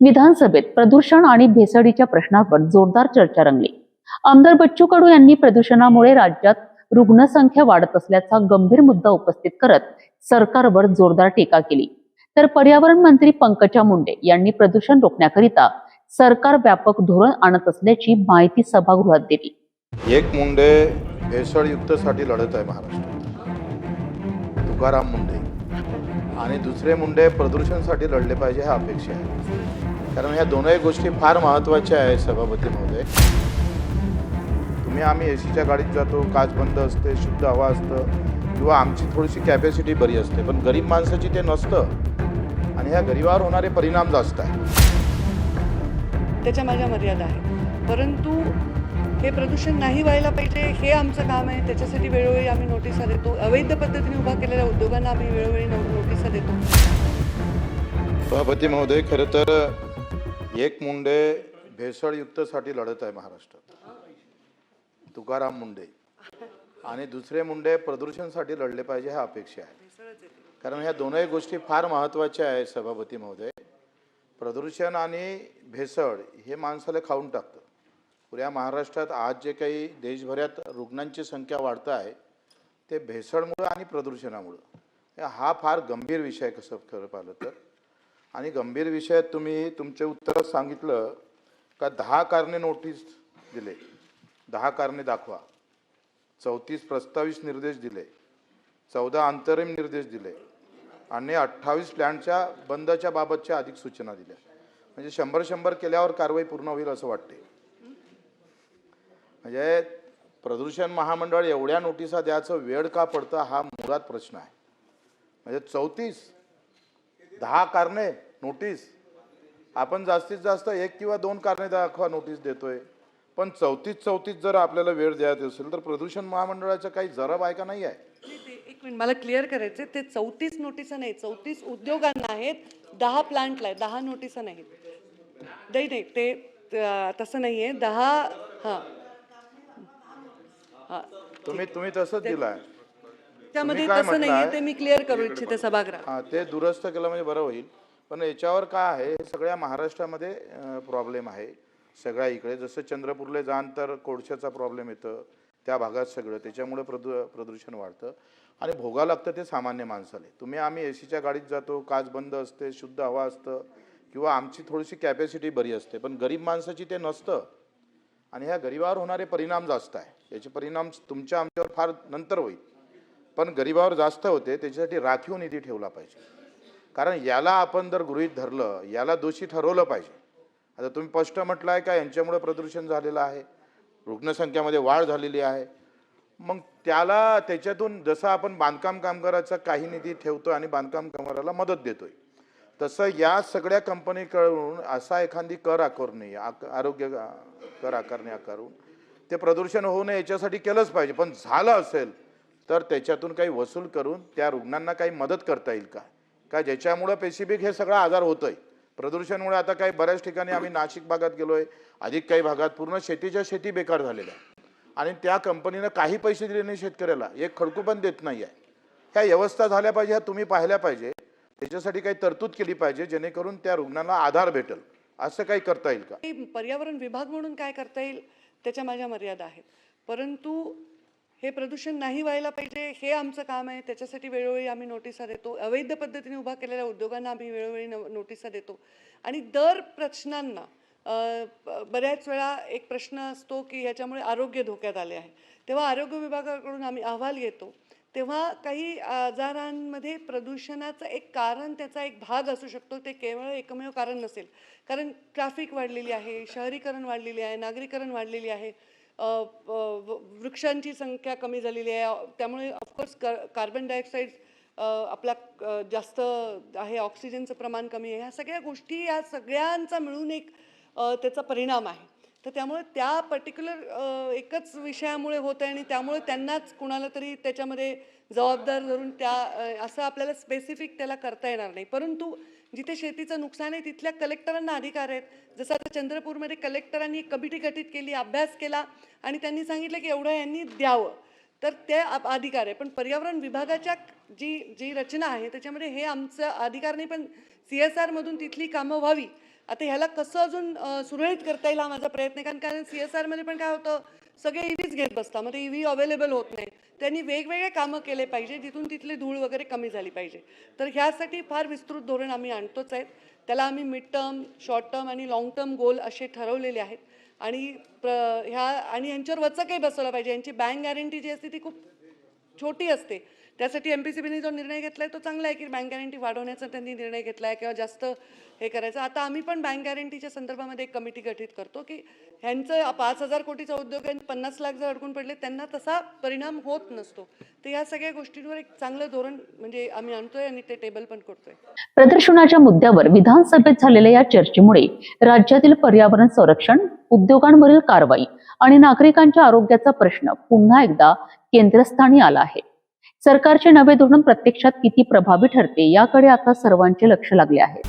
विधानसभेत प्रदूषण आणि भेसळीच्या प्रश्नावर जोरदार चर्चा रंगली। आमदार बच्चू कडू यांनी प्रदूषणामुळे राज्यात रुग्णसंख्या वाढत असल्याचा गंभीर मुद्दा उपस्थित करत सरकारवर जोरदार टीका केली। तर पर्यावरण मंत्री पंकजा मुंडे यांनी प्रदूषण रोखण्याकरिता सरकार व्यापक धोरण आणत असल्याची माहिती सभागृहात दिली। एक मुंडे भेसळयुक्तसाठी लढत आहे महाराष्ट्रात, तुकाराम मुंडे, आणि दुसरे मुंडे प्रदूषणासाठी लढले पाहिजे हा अपेक्षा आहे। कारण ह्या दोनही गोष्टी फार महत्त्वाच्या आहेत सभापती महोदय। आम्ही एसीच्या गाडीत जातो, काच बंद असते, शुद्ध हवा असतं, किंवा आमची थोडीशी कॅपॅसिटी बरी असते, पण गरीब माणसाची ते नसतं आणि ह्या गरीबावर होणारे परिणाम जास्त आहे। त्याच्या माझ्या मर्यादा आहेत, परंतु हे प्रदूषण नाही व्हायला पाहिजे हे आमचं काम आहे। त्याच्यासाठी वेळोवेळी आम्ही नोटिसा देतो। अवैध पद्धतीने उभा केलेल्या उद्योगांना आम्ही वेळोवेळी नोटिसा देतो। सभापती महोदय, खरं तर एक मुंडे भेसळयुक्तसाठी लढत आहे महाराष्ट्रात, तुकाराम मुंडे, आणि दुसरे मुंडे प्रदूषणासाठी लढले पाहिजे हा अपेक्षा आहे। कारण ह्या दोनही गोष्टी फार महत्त्वाच्या आहेत सभापती महोदय। प्रदूषण आणि भेसळ हे माणसाला खाऊन टाकतं। पुऱ्या महाराष्ट्रात आज जे काही देशभरात रुग्णांची संख्या वाढत आहे ते भेसळमुळे आणि प्रदूषणामुळे। हा फार गंभीर विषय कसं खरं पाहिलं तर, आणि गंभीर विषयात तुम्ही तुमच्या उत्तरात सांगितलं का 10 कारणे नोटीस दिले, 10 कारणे दाखवा, 34 प्रस्तावित निर्देश दिले, 14 अंतरिम निर्देश दिले आणि 28 प्लॅनच्या बंदच्या बाबतच्या अधिक सूचना दिल्या। म्हणजे 100 केल्यावर कारवाई पूर्ण होईल असं वाटते। म्हणजे प्रदूषण महामंडळ एवढ्या नोटिसा द्यायचं वेळ का पडतं हा मुळात प्रश्न आहे। म्हणजे 34 10 कारणे नोटीस, आपण जास्तीत जास्त 1 किंवा 2 कारणे दाखवा नोटीस देतोय, पण 34 जर आपल्याला वेळ द्यायचा असेल तर प्रदूषण महामंडळाचं काही जरब आहे का नाही आहे? एक मिनिट मला क्लिअर करायचे, ते 34 नोटिसा नाही, 34 उद्योगांना आहेत, 10 प्लांटला आहे, 10 नोटिसा नाहीत। नाही ते तसं नाहीये, 10 हां हां तुम्ही तसंच दिलाय, त्यामध्ये तसं नाहीये, ते मी क्लिअर करू इच्छिते सभागृहात। हां, ते दुरुस्त केलं म्हणजे बरं होईल। पण याच्यावर काय आहे, सगळ्या महाराष्ट्रामध्ये प्रॉब्लेम आहे सगळ्या इकडे। जसं चंद्रपूरला जाण तर कोळशाचा प्रॉब्लेम येतं त्या भागात सगळं, त्याच्यामुळे प्रदूषण वाढतं आणि भोगा लागतं ते सामान्य माणसाला। आम्ही एसीच्या गाडीत जातो, काच बंद असते, शुद्ध हवा असतं, किंवा आमची थोडीशी कॅपॅसिटी बरी असते, पण गरीब माणसाची ते नसतं आणि ह्या गरीबावर होणारे परिणाम जास्त आहे। याचे परिणाम तुमच्या आमच्यावर फार नंतर होईल, पण गरीबावर जास्त होते। त्याच्यासाठी राखीव निधी ठेवला पाहिजे। कारण याला आपण जर गृहीत धरलं, याला दोषी ठरवलं पाहिजे। आता तुम्ही स्पष्ट म्हटलं आहे का यांच्यामुळे प्रदूषण झालेलं आहे, रुग्णसंख्येमध्ये वाढ झालेली आहे, मग त्याच्यातून जसं आपण बांधकाम कामगाराचा काही निधी ठेवतो आणि बांधकाम कामगाराला मदत देतोय, तसं या सगळ्या कंपनीकडून असा एखादी कर आकारणी, आरोग्य कर आकारणी आकारून ते प्रदूषण होऊ नये याच्यासाठी केलंच पाहिजे। पण झालं असेल तर त्याच्यातून काही वसूल करून त्या रुग्णांना काही मदत करता येईल का ज्याच्यामुळे स्पेसिफिक हे सगळा आजार होतोय प्रदूषणामुळे। आता काही बऱ्याच ठिकाणी आम्ही नाशिक भागात गेलोय, अधिक काही भागात पूर्ण शेतीच्या शेती बेकार झालेल्या आणि त्या कंपनीनं काही पैसे दिले नाही शेतकऱ्याला, एक खडकू पण देत नाही आहे। ह्या व्यवस्था झाल्या पाहिजे, ह्या तुम्ही पाहिल्या पाहिजे, त्याच्यासाठी काही तरतूद केली पाहिजे जेणेकरून त्या रुग्णांना आधार भेटेल। असं काही करता येईल का? पर्यावरण विभाग म्हणून काय करता येईल त्याच्या माझ्या मर्यादा आहेत, परंतु हे प्रदूषण नाही व्हायला पाहिजे हे आमचं काम आहे। त्याच्यासाठी वेळोवेळी आम्ही नोटिसा देतो। अवैध पद्धतीने उभा केलेल्या उद्योगांना आम्ही वेळोवेळी नोटिसा देतो आणि दर प्रश्नांना बऱ्याच वेळा एक प्रश्न असतो की ह्याच्यामुळे आरोग्य धोक्यात आले आहे, तेव्हा आरोग्य विभागाकडून आम्ही अहवाल घेतो। तेव्हा काही आजारांमध्ये प्रदूषणाचं एक कारण, त्याचा एक भाग असू शकतो, ते केवळ एकमेव कारण नसेल। कारण ट्रॅफिक वाढलेली आहे, शहरीकरण वाढलेली आहे, नागरीकरण वाढलेली आहे, वृक्षांची संख्या कमी झालेली आहे, त्यामुळे ऑफकोर्स कार्बन डायऑक्साईड आपला जास्त आहे, ऑक्सिजनचं प्रमाण कमी आहे। ह्या सगळ्या गोष्टी, या सगळ्यांचा मिळून एक त्याचा परिणाम आहे। तर त्यामुळे त्या पर्टिक्युलर एकच विषयामुळे होत आहे आणि त्यामुळे त्यांनाच कुणाला तरी त्याच्यामध्ये जबाबदार धरून असं आपल्याला स्पेसिफिक त्याला करता येणार नाही। परंतु जिथे शेतीचं नुकसान आहे तिथल्या कलेक्टरांना अधिकार आहेत। जसं आता चंद्रपूरमध्ये कलेक्टरांनी एक कमिटी गठीत केली, अभ्यास केला आणि त्यांनी सांगितलं की एवढं यांनी द्यावं, तर ते अधिकार आहे। पण पर्यावरण विभागाच्या जी रचना आहे त्याच्यामध्ये हे आमचं अधिकार नाही, पण CSR मधून तिथली कामं व्हावी आता ह्याला कसं अजून सुरळीत करता येईल हा माझा प्रयत्न आहे. कारण CSR मध्ये पण काय होतं, सगळे EVच घेत बसतात, मग ते EV अवेलेबल होत नाही. त्यांनी वेगवेगळे कामं केले पाहिजे जिथून तिथली धूळ वगैरे कमी झाली पाहिजे. तर ह्यासाठी फार विस्तृत धोरण आम्ही आणतोच आहेत. त्याला आम्ही मिड टर्म, शॉर्ट टर्म आणि लॉंग टर्म गोल असे ठरवलेले आहेत. आणि ह्यांच्यावर वचकही बसवलं पाहिजे. यांची बँक गॅरंटी जी असते ती खूप छोटी असते. त्यासाठी MPCBने जो निर्णय घेतलाय तो चांगला आहे की बँक गॅरंटी वाढवण्याचा त्यांनी निर्णय घेतलाय किंवा जास्त हे करायचं. आता आम्ही पण बँक गॅरंटीच्या संदर्भामध्ये एक कमिटी गठीत करतो की ह्यांचं 5,000 कोटीचा उद्योग आहे, 50 लाख जर अडकून पडले त्यांना तसा परिणाम होत नसतो. तर या सगळ्या गोष्टींवर एक चांगलं धोरण म्हणजे आम्ही आणतोय आणि ते टेबल पण करतोय. प्रदर्शनाच्या मुद्द्यावर विधानसभेत झालेल्या या चर्चेमुळे राज्यातील पर्यावरण संरक्षण, उद्योगांवरील कारवाई आणि नागरिकांच्या आरोग्याचा प्रश्न पुन्हा एकदा केंद्रस्थानी आला आहे. सरकारचे नवे धोरण प्रत्यक्षात किती प्रभावी ठरते याकडे आता सर्वांचे लक्ष लागले आहे.